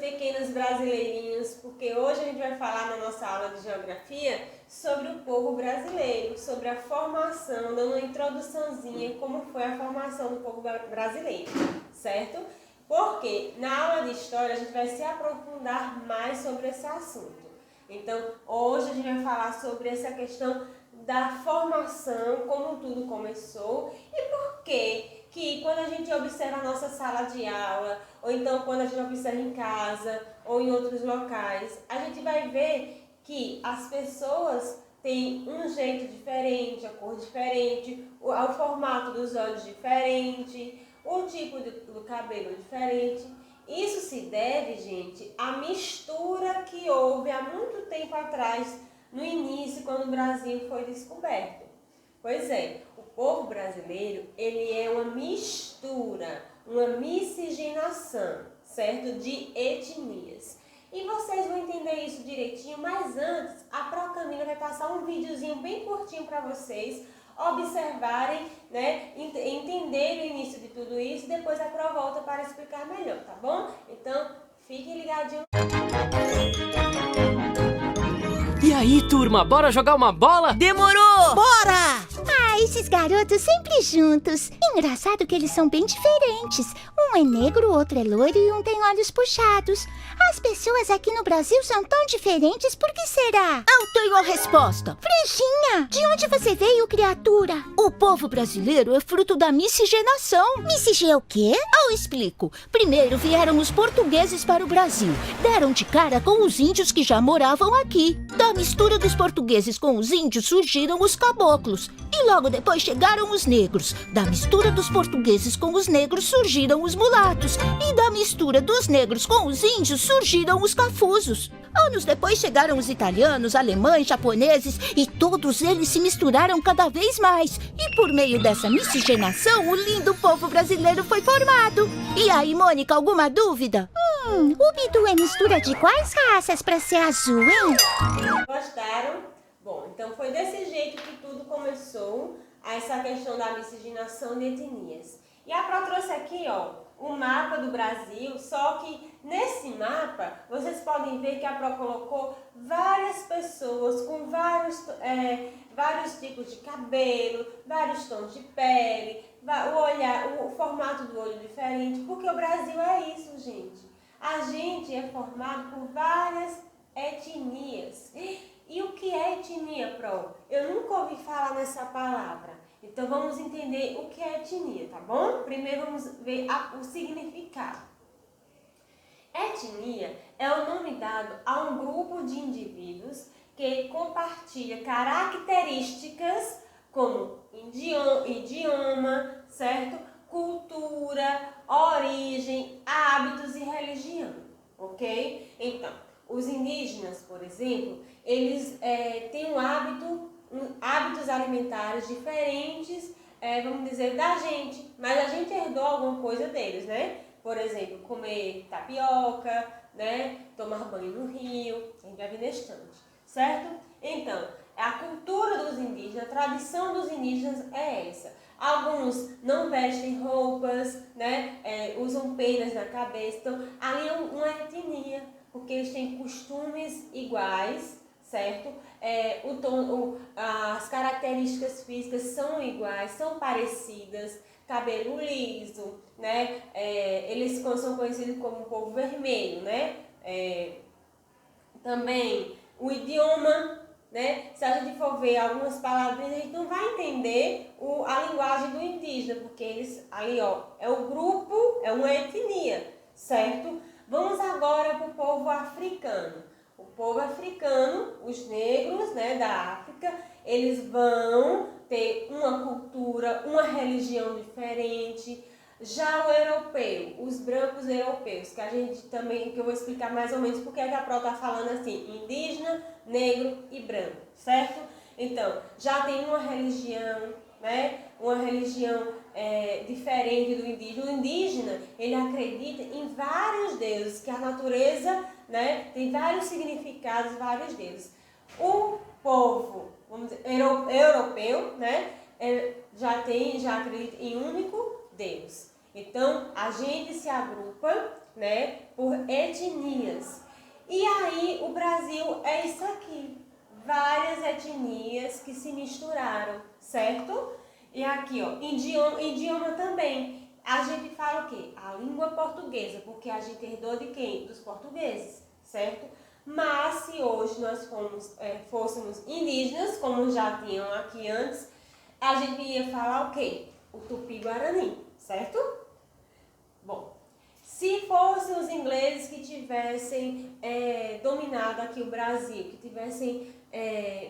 pequenos brasileirinhos, porque hoje a gente vai falar na nossa aula de geografia sobre o povo brasileiro, sobre a formação, dando uma introduçãozinha como foi a formação do povo brasileiro, certo? Porque na aula de história a gente vai se aprofundar mais sobre esse assunto. Então, hoje a gente vai falar sobre essa questão da formação, como tudo começou e por que quando a gente observa a nossa sala de aula, ou então quando a gente observa em casa ou em outros locais, a gente vai ver que as pessoas têm um jeito diferente, a cor diferente, o formato dos olhos diferente, o tipo do cabelo diferente. Isso se deve, gente, à mistura que houve há muito tempo atrás, no início, quando o Brasil foi descoberto. Pois é, o povo brasileiro, ele é uma mistura, uma miscigenação, certo? De etnias. E vocês vão entender isso direitinho, mas antes, a Pro Camila vai passar um videozinho bem curtinho para vocês observarem, né, entenderem o início de tudo isso, depois a Pro volta para explicar melhor, tá bom? Então, fiquem ligadinhos. E aí, turma, bora jogar uma bola? Demorou! Bora! Ah, esses garotos sempre juntos. Engraçado que eles são bem diferentes. Um é negro, o outro é loiro e um tem olhos puxados. As pessoas aqui no Brasil são tão diferentes, por que será? Eu tenho a resposta. Franjinha, de onde você veio, criatura? O povo brasileiro é fruto da miscigenação. Miscigê o quê? Eu explico. Primeiro vieram os portugueses para o Brasil. Deram de cara com os índios que já moravam aqui. Da mistura dos portugueses com os índios surgiram os caboclos. E logo depois chegaram os negros. Da mistura dos portugueses com os negros surgiram os mulatos. E da mistura dos negros com os índios surgiram os cafusos. Anos depois chegaram os italianos, alemães, japoneses e todos eles se misturaram cada vez mais. E por meio dessa miscigenação, o lindo povo brasileiro foi formado. E aí, Mônica, alguma dúvida? O Bidu é mistura de quais raças pra ser azul, hein? Gostaram? Bom, então foi desse jeito que tudo começou, essa questão da miscigenação de etnias. E a Pro trouxe aqui, ó, o mapa do Brasil, só que nesse mapa vocês podem ver que a Pro colocou várias pessoas com vários tipos de cabelo, vários tons de pele, o olhar, o formato do olho diferente, porque o Brasil é isso, gente. A gente é formado por várias etnias. E o que é etnia, Pro? Eu nunca ouvi falar nessa palavra. Então vamos entender o que é etnia, tá bom? Primeiro vamos ver o significado. Etnia é o nome dado a um grupo de indivíduos que compartilha características como idioma, certo? Cultura, origem, hábitos e religião, ok? Então, os indígenas, por exemplo, eles têm hábitos alimentares diferentes, vamos dizer, da gente, mas a gente herdou alguma coisa deles, né? Por exemplo, comer tapioca, né? Tomar banho no rio, a gente vai ver na estante, certo? Então, a cultura dos indígenas, a tradição dos indígenas é essa. Alguns não vestem roupas, né? Usam penas na cabeça, então ali é uma etnia, porque eles têm costumes iguais, certo? As características físicas são iguais, são parecidas, cabelo liso, né? Eles são conhecidos como o povo vermelho, né? Também o idioma, né? Se a gente for ver algumas palavras, a gente não vai entender a linguagem do indígena, porque eles ali, ó, é o grupo, é uma etnia, certo? Vamos agora para o povo africano. O povo africano, os negros, né, da África, eles vão ter uma cultura, uma religião diferente. Já o europeu, os brancos europeus, que eu vou explicar mais ou menos porque é que a Pro está falando assim, indígena, negro e branco, certo? Então, já tem uma religião, né? Uma religião diferente do indígena. O indígena, ele acredita em vários deuses, que a natureza, né, tem vários significados, vários deuses. O povo, vamos dizer, europeu, né, já acredita em um único Deus. Então, a gente se agrupa, né, por etnias. E aí, o Brasil é isso aqui. Várias etnias que se misturaram, certo? E aqui, ó, idioma também. A gente fala o quê? A língua portuguesa, porque a gente herdou de quem? Dos portugueses, certo? Mas se hoje nós fôssemos indígenas, como já tinham aqui antes, a gente ia falar o quê? O Tupi-Guarani, certo? Bom, se fossem os ingleses que tivessem dominado aqui o Brasil, que tivessem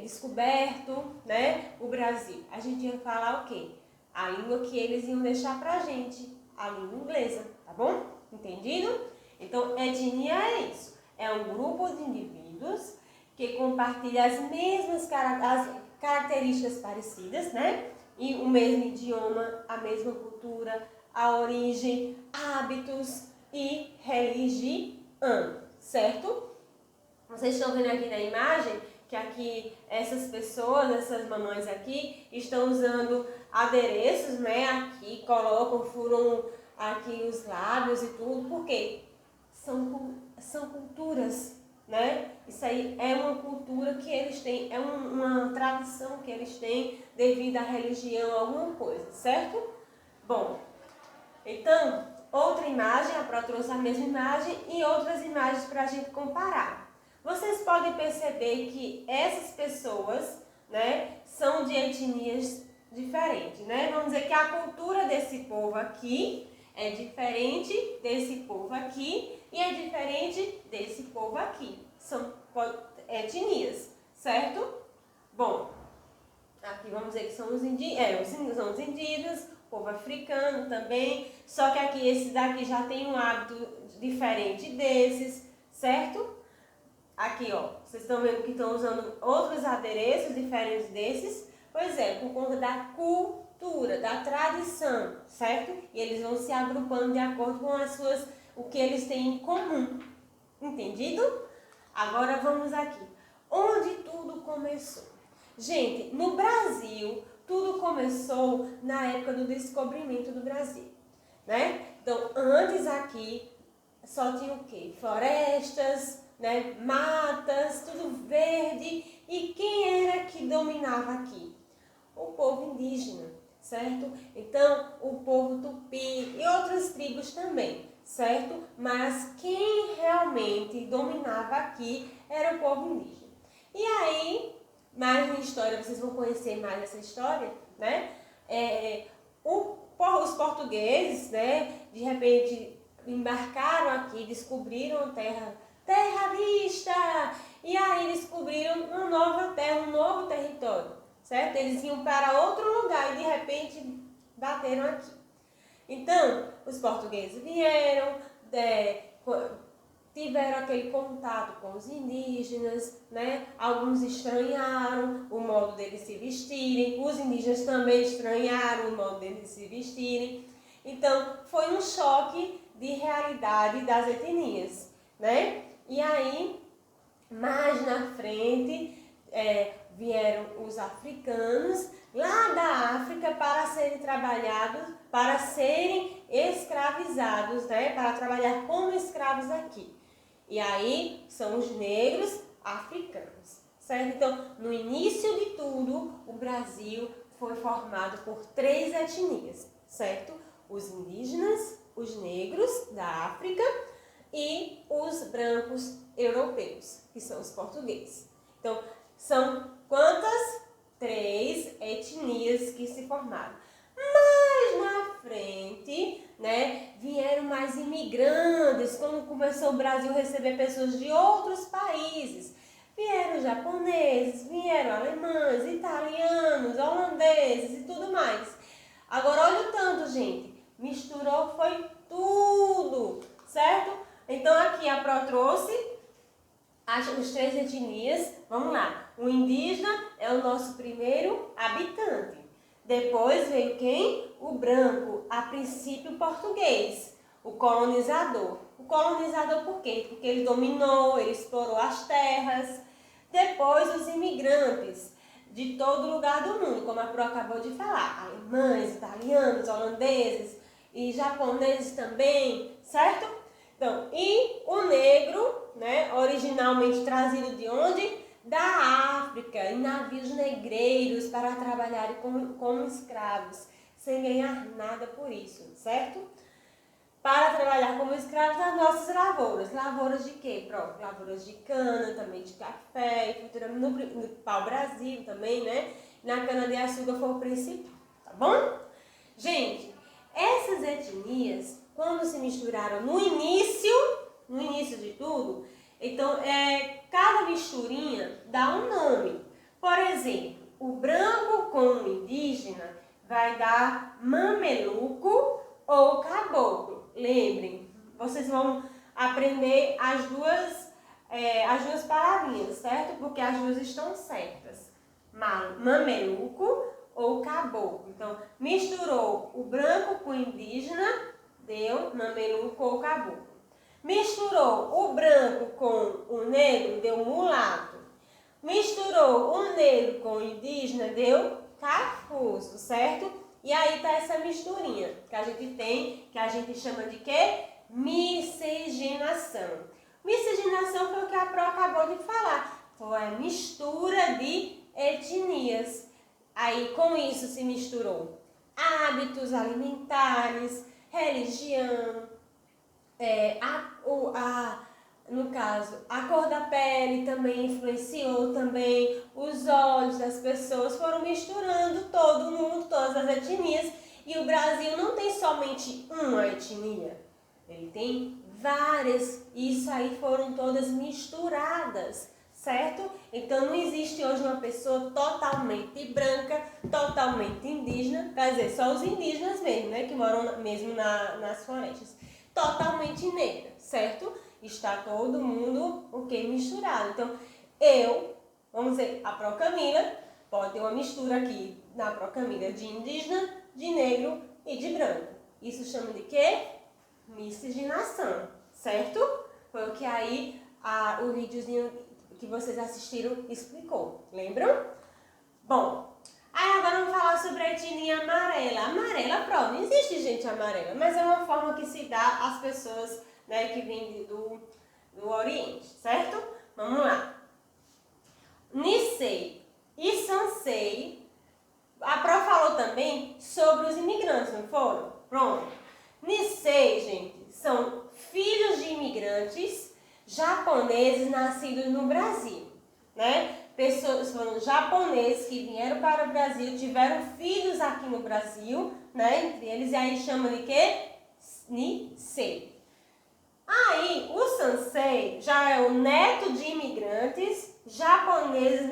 descoberto, né, o Brasil, a gente ia falar o quê? A língua que eles iam deixar pra gente, a língua inglesa, tá bom? Entendido? Então, etnia é isso. É um grupo de indivíduos que compartilham as mesmas características parecidas, né? E o mesmo idioma, a mesma cultura, a origem, hábitos e religião, certo? Vocês estão vendo aqui na imagem que aqui essas pessoas, essas mamães aqui, estão usando adereços, né? Aqui colocam, furam aqui os lábios e tudo, por quê? São culturas, né? Isso aí é uma cultura que eles têm, é uma tradição que eles têm devido à religião, alguma coisa, certo? Bom, então, outra imagem, a Pro trouxe a mesma imagem e outras imagens para a gente comparar. Vocês podem perceber que essas pessoas, né, são de etnias diferentes, né? Vamos dizer que a cultura desse povo aqui é diferente desse povo aqui e é diferente desse povo aqui. São etnias, certo? Bom, aqui vamos dizer que são os indígenas, povo africano também, só que aqui esse daqui já tem um hábito diferente desses, certo? Aqui, ó, vocês estão vendo que estão usando outros adereços diferentes desses, pois é, por conta da cultura, da tradição, certo? E eles vão se agrupando de acordo com o que eles têm em comum, entendido? Agora vamos aqui, onde tudo começou? Gente, no Brasil, tudo começou na época do descobrimento do Brasil, né? Então, antes aqui, só tinha o quê? Florestas, né? Matas, tudo verde. E quem era que dominava aqui? O povo indígena, certo? Então, o povo tupi e outras tribos também, certo? Mas quem realmente dominava aqui era o povo indígena. E aí, mais na história, vocês vão conhecer mais essa história, né? Os portugueses, né? De repente, embarcaram aqui, descobriram a terra vista, e aí descobriram uma nova terra, um novo território, certo? Eles iam para outro lugar e de repente bateram aqui. Então, os portugueses vieram, tiveram aquele contato com os indígenas, né? Alguns estranharam o modo deles se vestirem, os indígenas também estranharam o modo deles se vestirem. Então, foi um choque de realidade das etnias, né? E aí, mais na frente, vieram os africanos lá da África para serem trabalhados, para serem escravizados, né? Para trabalhar como escravos aqui. E aí, são os negros africanos, certo? Então, no início de tudo, o Brasil foi formado por 3 etnias, certo? Os indígenas, os negros da África e os brancos europeus, que são os portugueses. Então, são quantas? 3 etnias que se formaram. Mais na frente, né, vieram mais imigrantes, quando começou o Brasil a receber pessoas de outros países. Vieram japoneses, vieram alemães, italianos, holandeses e tudo mais. Agora, olha o tanto, gente. Misturou, foi tudo, certo? Então, aqui a Pro trouxe os 3 etnias. Vamos lá. O indígena é o nosso primeiro habitante. Depois veio quem? O branco, a princípio o português, o colonizador. O colonizador por quê? Porque ele dominou, ele explorou as terras. Depois os imigrantes de todo lugar do mundo, como a Pro acabou de falar. Alemães, italianos, holandeses. e japoneses também, certo? Então, e o negro, né, originalmente trazido de onde? Da África, em navios negreiros para trabalharem como escravos, sem ganhar nada por isso, certo? Para trabalhar como escravos nas nossas lavouras. Lavouras de quê? Pronto, lavouras de cana, também de café, e futuramente no pau-brasil também, né? Na cana-de-açúcar foi o principal, tá bom? Gente, essas etnias, quando se misturaram no início de tudo, então cada misturinha dá um nome. Por exemplo, o branco com o indígena vai dar mameluco ou caboclo. Lembrem, vocês vão aprender as duas palavrinhas, certo? Porque as duas estão certas. Mameluco ou caboclo. Então, misturou o branco com o indígena, deu mameluco ou caboclo. Misturou o branco com o negro, deu mulato. Misturou o negro com o indígena, deu cafuço, certo? E aí tá essa misturinha que a gente tem, que a gente chama de quê? Miscigenação. Miscigenação foi o que a Pro acabou de falar. Foi a mistura de etnias. Aí com isso se misturou hábitos alimentares, religião, no caso, a cor da pele também influenciou também, os olhos das pessoas foram misturando todo mundo, todas as etnias. E o Brasil não tem somente uma etnia, ele tem várias, e isso aí foram todas misturadas, certo? Então não existe hoje uma pessoa totalmente branca, totalmente indígena, quer dizer, só os indígenas mesmo, né, que moram mesmo nas florestas, totalmente negra, certo? Está todo mundo misturado. Então, vamos dizer, a Procamila, pode ter uma mistura aqui na Procamila de indígena, de negro e de branco. Isso chama de quê? Miscigenação, certo? Foi o que aí o videozinho que vocês assistiram explicou, lembram? Bom, aí agora vamos falar sobre a etnia amarela. Amarela, pronto, não existe gente amarela, mas é uma forma que se dá às pessoas, né, que vem do Oriente, certo? Vamos lá. Nisei e Sansei. A Pro falou também sobre os imigrantes, não foram? Pronto. Nisei, gente, são filhos de imigrantes japoneses nascidos no Brasil, né? Pessoas foram japoneses que vieram para o Brasil, tiveram filhos aqui no Brasil, né? Entre eles, e aí chama de quê? Nisei. Aí, o Sansei já é o neto de imigrantes japoneses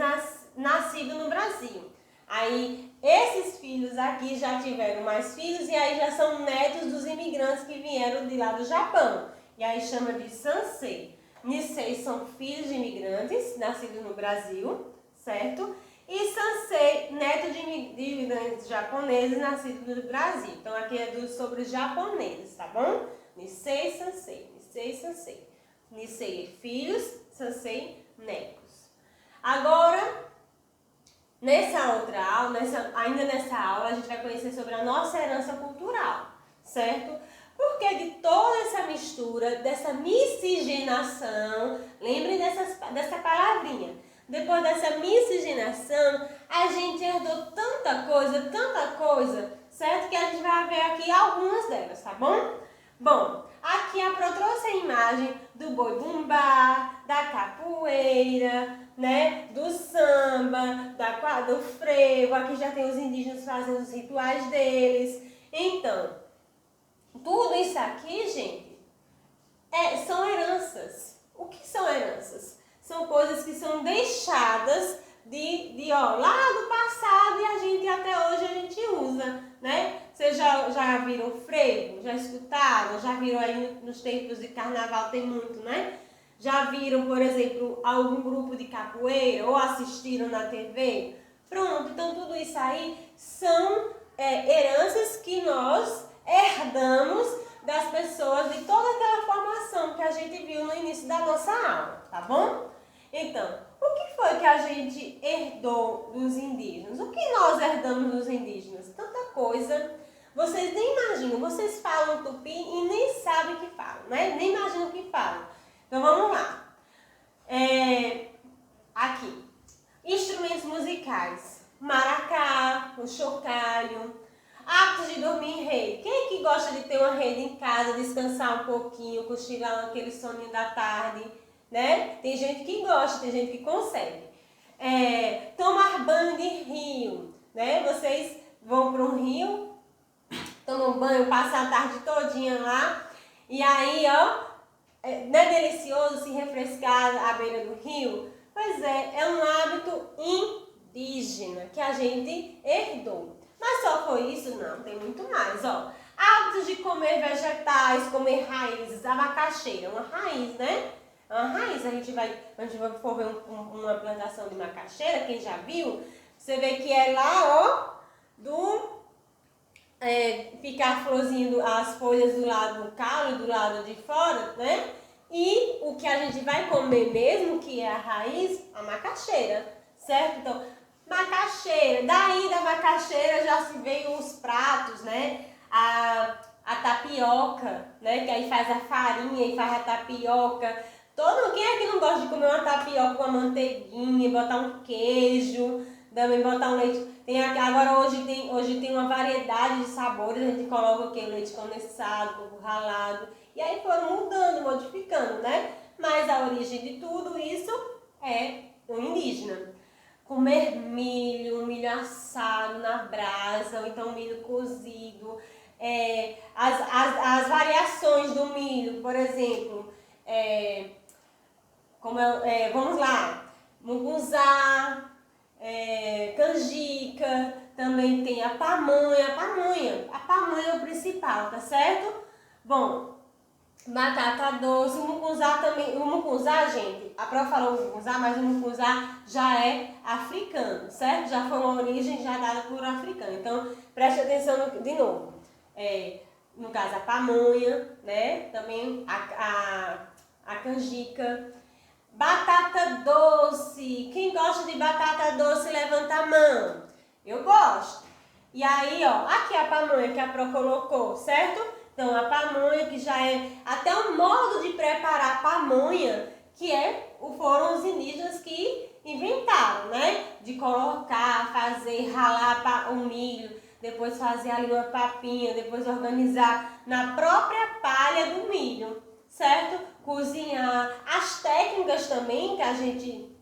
nascidos no Brasil. Aí, esses filhos aqui já tiveram mais filhos e aí já são netos dos imigrantes que vieram de lá do Japão. E aí chama de Sansei. Nisei são filhos de imigrantes nascidos no Brasil, certo? E Sansei, neto de imigrantes japoneses nascidos no Brasil. Então, aqui é sobre os japoneses, tá bom? Nisei, Sansei. Nisei, Sansei. Nisei filhos, Sansei netos. Agora, nessa outra aula, ainda nessa aula, a gente vai conhecer sobre a nossa herança cultural, certo? Porque de toda essa mistura, dessa miscigenação, lembrem dessa palavrinha. Depois dessa miscigenação, a gente herdou tanta coisa, certo? Que a gente vai ver aqui algumas delas, tá bom? Bom, aqui a Pro trouxe a imagem do boi-bumbá, da capoeira, né? Do samba, do frevo. Aqui já tem os indígenas fazendo os rituais deles. Então, tudo isso aqui, gente, são heranças. O que são heranças? São coisas que são deixadas lá do passado e a gente até hoje a gente usa, né? Vocês já viram frevo? Já escutaram? Já viram aí nos tempos de carnaval, tem muito, né? Já viram, por exemplo, algum grupo de capoeira ou assistiram na TV? Pronto, então tudo isso aí são heranças que nós herdamos das pessoas de toda aquela formação que a gente viu no início da nossa aula, tá bom? Então, o que foi que a gente herdou dos indígenas? O que nós herdamos dos indígenas? Tanta coisa. Vocês nem imaginam, vocês falam tupi e nem sabem o que falam, né? Nem imaginam o que falam. Então vamos lá. Aqui, instrumentos musicais, maracá, o chocalho, hábitos de dormir em rede. Quem é que gosta de ter uma rede em casa, descansar um pouquinho, cochilar aquele soninho da tarde, né? Tem gente que gosta, tem gente que consegue. Tomar banho de rio, né? Vocês vão para um rio, tomam banho, passam a tarde todinha lá, e aí, ó, não é delicioso se refrescar à beira do rio? Pois é um hábito indígena que a gente herdou. Mas só foi isso? Não, tem muito mais, ó. Hábitos de comer vegetais, comer raízes, a macaxeira, uma raiz, né? Uma raiz, a gente for ver uma plantação de macaxeira, quem já viu, você vê que é lá, ó, fica a florzinha, as folhas do lado do caule, do lado de fora, né? E o que a gente vai comer mesmo, que é a raiz, a macaxeira, certo? Então, macaxeira, daí da macaxeira já se veio os pratos, né? A tapioca, né? Que aí faz a farinha e faz a tapioca. Quem é que não gosta de comer uma tapioca com uma manteiguinha, botar um queijo, também botar um leite? Agora hoje tem uma variedade de sabores, a gente coloca o quê? Leite condensado, coco ralado. E aí foram mudando, modificando, né? Mas a origem de tudo isso é o indígena. Comer milho assado na brasa, ou então milho cozido. As variações do milho, por exemplo, vamos lá, mucunzá, canjica, também tem a pamonha. A pamonha é o principal, tá certo? Bom, batata doce, o mucunzá também, gente, a Pró falou mucunzá, mas o mucunzá já é africano, certo? Já foi uma origem já dada por africano, então preste atenção de novo. No caso a pamonha, né? Também a canjica. Batata doce, quem gosta de batata doce levanta a mão. Eu gosto. E aí, ó, aqui a pamonha que a Pró colocou, certo? Então, a pamonha, que já é até o modo de preparar a pamonha, que foram os indígenas que inventaram, né? De colocar, fazer, ralar o milho, depois fazer ali uma papinha, depois organizar na própria palha do milho, certo? Cozinhar. As técnicas também, que a gente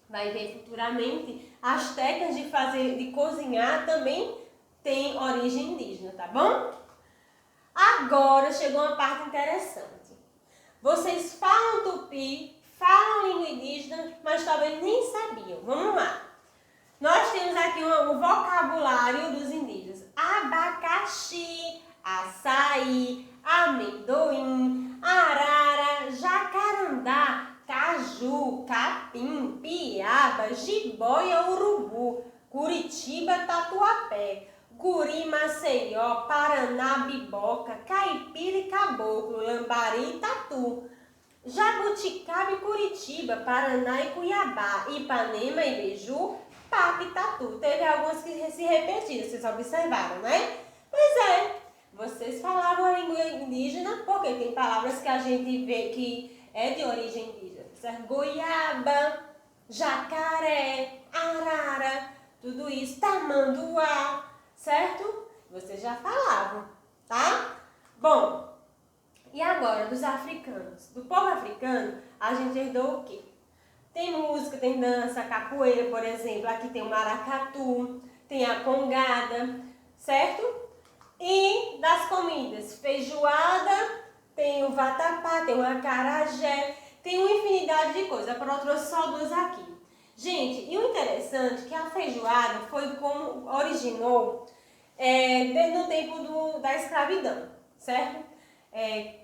vai ver futuramente, as técnicas de cozinhar também têm origem indígena, tá bom? Agora chegou uma parte interessante. Vocês falam tupi, falam língua indígena, mas talvez nem sabiam. Vamos lá. Nós temos aqui o vocabulário dos indígenas. Abacaxi, açaí, amendoim, arara, jacarandá, caju, capim, piaba, jiboia, urubu, Curitiba, tatuapé, guri, maceió, paraná, biboca, caipira e caboclo, lambari e tatu, jabuticaba e Curitiba, Paraná e Cuiabá, Ipanema e Beju, papo e tatu. Teve algumas que se repetiram, vocês observaram, né? Pois é, vocês falavam a língua indígena porque tem palavras que a gente vê que é de origem indígena, certo? Goiaba, jacaré, arara, tudo isso, tamanduá, certo? Vocês já falavam, tá? Bom, e agora dos africanos? Do povo africano, a gente herdou o quê? Tem música, tem dança, capoeira, por exemplo. Aqui tem o maracatu, tem a congada, certo? E das comidas, feijoada, tem o vatapá, tem o acarajé, tem uma infinidade de coisas. A Pró trouxe só duas aqui. Gente, e o interessante é que a feijoada foi como originou desde o tempo da escravidão, certo?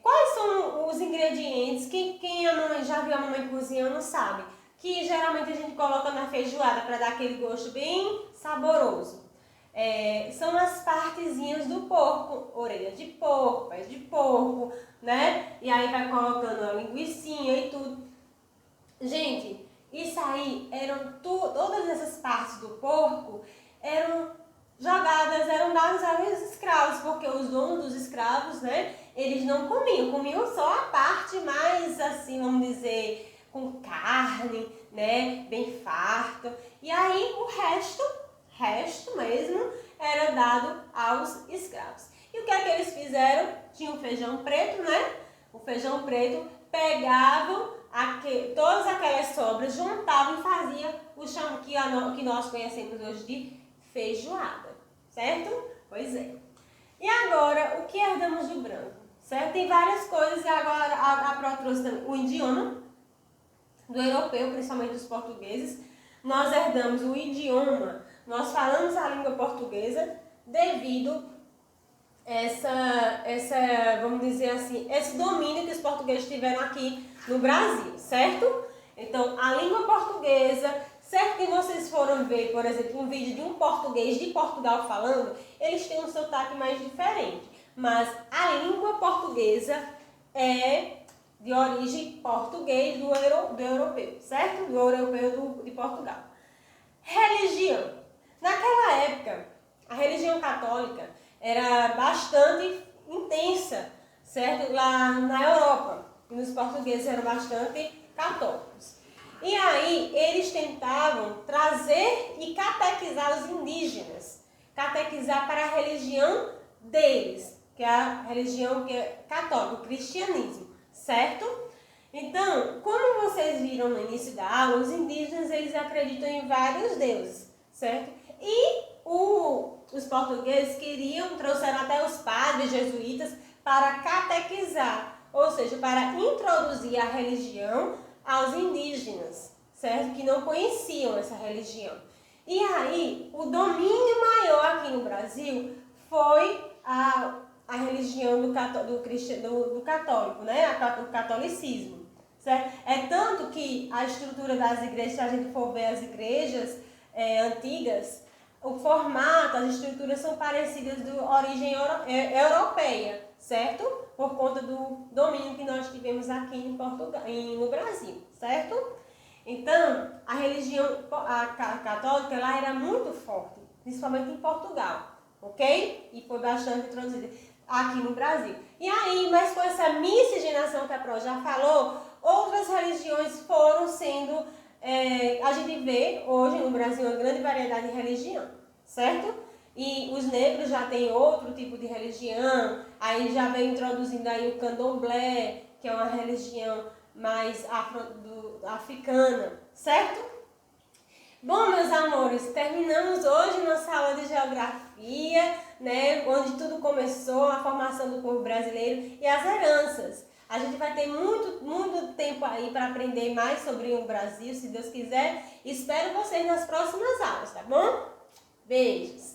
Quais são os ingredientes que quem já viu a mamãe cozinhando sabe? Que geralmente a gente coloca na feijoada para dar aquele gosto bem saboroso. São as partezinhas do porco, orelha de porco, pés de porco, né? E aí vai colocando a linguicinha e tudo. Gente, isso aí todas essas partes do porco eram eram dadas aos escravos, porque os donos dos escravos, né, eles não comiam só a parte mais, assim, vamos dizer, com carne, né, bem farto. E aí o resto mesmo, era dado aos escravos. E o que é que eles fizeram? Tinha o feijão preto, né? O feijão preto pegavam todas aquelas sobras, juntavam e faziam o chão que nós conhecemos hoje de feijoada, certo? Pois é. E agora, o que herdamos do branco? Certo? Tem várias coisas, e agora a Pro trouxe também o idioma do europeu, principalmente dos portugueses. Nós herdamos o idioma, nós falamos a língua portuguesa devido vamos dizer assim, esse domínio que os portugueses tiveram aqui no Brasil, certo? Então, a língua portuguesa, certo que vocês foram ver, por exemplo, um vídeo de um português de Portugal falando, eles têm um sotaque mais diferente, mas a língua portuguesa é de origem português do europeu, certo? Do europeu de Portugal. Religião. Naquela época, a religião católica era bastante intensa, certo? Lá na Europa, e os portugueses eram bastante católicos. E aí, eles tentavam trazer e catequizar os indígenas, catequizar para a religião deles, que é a religião que é católica, o cristianismo, certo? Então, como vocês viram no início da aula, os indígenas, eles acreditam em vários deuses, certo? E os portugueses trouxeram até os padres jesuítas para catequizar, ou seja, para introduzir a religião aos indígenas, certo? Que não conheciam essa religião. E aí, o domínio maior aqui no Brasil foi a religião do católico, né? O catolicismo, certo? É tanto que a estrutura das igrejas, se a gente for ver as igrejas antigas, o formato, as estruturas são parecidas de origem europeia, certo? Por conta do domínio que nós tivemos aqui em Portugal, no Brasil, certo? Então, a religião católica ela era muito forte, principalmente em Portugal, ok? E foi bastante introduzida aqui no Brasil. E aí, mas com essa miscigenação que a Pro já falou, outras religiões foram sendo... a gente vê hoje no Brasil uma grande variedade de religião, certo? E os negros já têm outro tipo de religião, aí já vem introduzindo aí o candomblé, que é uma religião mais africana, certo? Bom, meus amores, terminamos hoje nossa aula de geografia, né? Onde tudo começou, a formação do povo brasileiro e as heranças. A gente vai ter muito tempo aí para aprender mais sobre o Brasil, se Deus quiser. Espero vocês nas próximas aulas, tá bom? Beijos!